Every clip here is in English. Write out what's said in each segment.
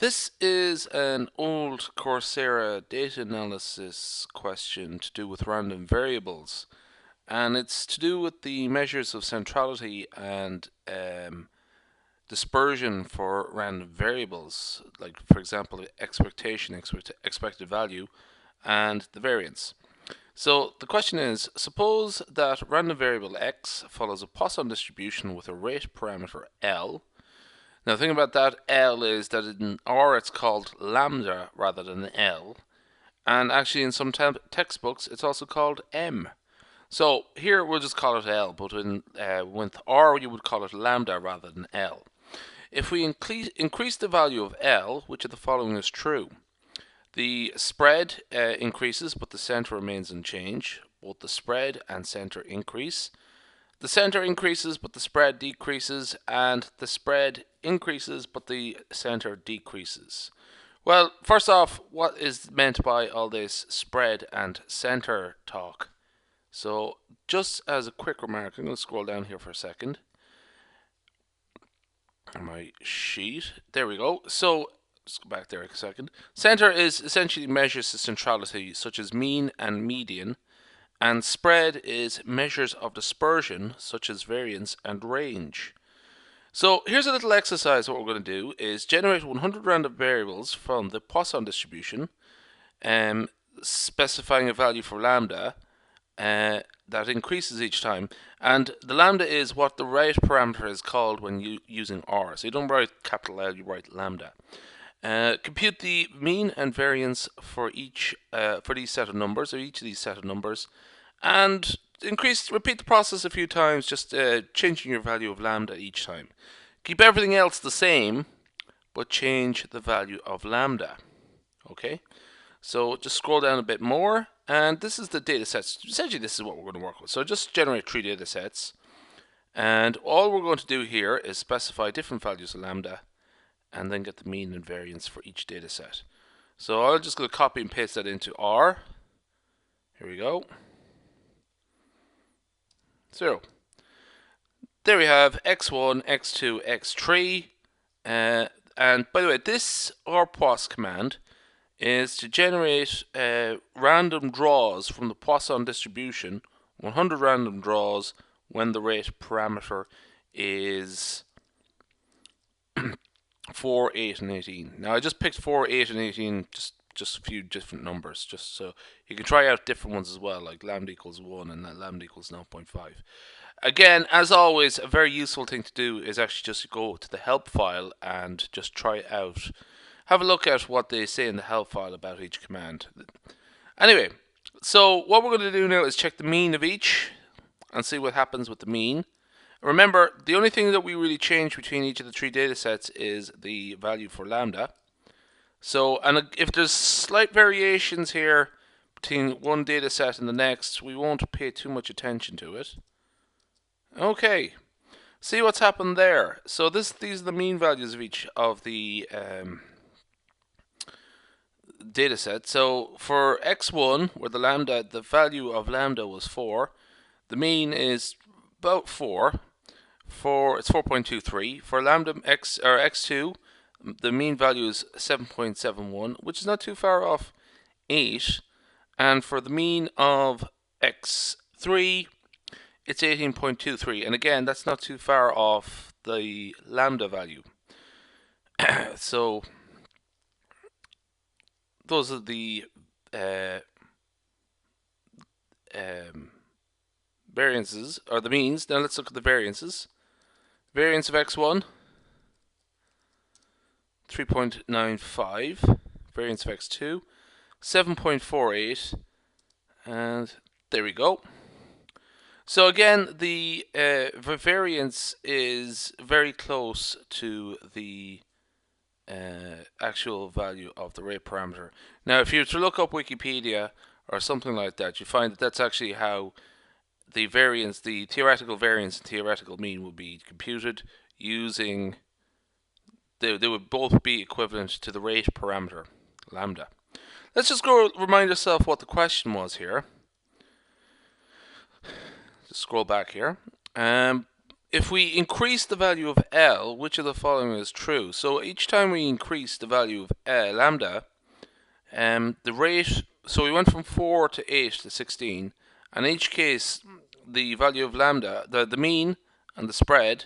This is an old Coursera data analysis question to do with random variables, and it's to do with the measures of centrality and dispersion for random variables, like for example expectation, expected value, and the variance. So the question is, suppose that random variable x follows a Poisson distribution with a rate parameter L. Now, the thing about that L is that in R it's called lambda rather than L, and actually in some textbooks it's also called M. So here we'll just call it L, but with R you would call it lambda rather than L. If we increase the value of L, which of the following is true? The spread increases, but the center remains unchanged. Both the spread and center increase. The center increases, but the spread decreases, and the spread increases, but the center decreases. Well, first off, what is meant by all this spread and center talk? So, just as a quick remark, I'm going to scroll down here for a second. My sheet. There we go. So, let's go back there a second. Center is essentially measures the centrality, such as mean and median. And spread is measures of dispersion, such as variance and range. So here's a little exercise. What we're going to do is generate 100 random variables from the Poisson distribution, specifying a value for lambda that increases each time. And the lambda is what the rate parameter is called when using R. So you don't write capital L, you write lambda. Compute the mean and variance for each for these set of numbers, or each of these set of numbers, and repeat the process a few times, just changing your value of lambda each time. Keep everything else the same, but change the value of lambda. Okay, so just scroll down a bit more, and this is the data sets. Essentially, this is what we're going to work with. So just generate 3 data sets, and all we're going to do here is specify different values of lambda, and then get the mean and variance for each data set. So I'm just going to copy and paste that into R. Here we go. 0. There we have x1, x2, x3. And by the way, this rpos command is to generate random draws from the Poisson distribution, 100 random draws when the rate parameter is 4, 8, and 18. Now I just picked 4, 8, and 18, just a few different numbers, just so you can try out different ones as well, like lambda equals 1 and lambda equals 0.5. Again, as always, a very useful thing to do is actually just go to the help file and just try it out. Have a look at what they say in the help file about each command. Anyway, so what we're going to do now is check the mean of each and see what happens with the mean. Remember, the only thing that we really change between each of the 3 data sets is the value for lambda. So, and if there's slight variations here between one data set and the next, we won't pay too much attention to it. Okay, see what's happened there. So these are the mean values of each of the data set. So for x1, where the value of lambda was 4, the mean is about 4. It's 4.23. For lambda x2, the mean value is 7.71, which is not too far off 8. And for the mean of x3, it's 18.23. And again, that's not too far off the lambda value. So those are the variances, or the means. Now let's look at the variances. Variance of x1, 3.95. Variance of x2, 7.48. And there we go. So again, the variance is very close to the actual value of the rate parameter. Now, if you were to look up Wikipedia or something like that, you find that that's actually how the variance, the theoretical variance and theoretical mean will be computed using, they would both be equivalent to the rate parameter, lambda. Let's just go remind ourselves what the question was here. Just scroll back here. if we increase the value of L, which of the following is true? So each time we increase the value of lambda, the rate, so we went from 4 to 8 to 16, and in each case, the value of lambda, the mean and the spread,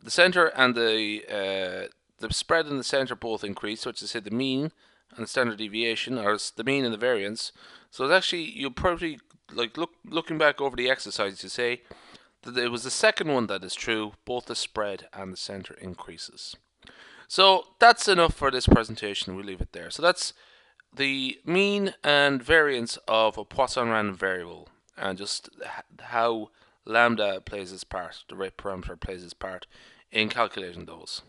the center and the spread and the center both increase, so it's to say the mean and the standard deviation, or the mean and the variance. So it's actually, you'll probably, like, looking back over the exercise, you say that it was the second one that is true, both the spread and the center increases. So that's enough for this presentation. We'll leave it there. So that's the mean and variance of a Poisson random variable, and just how lambda plays its part, the rate parameter plays its part in calculating those.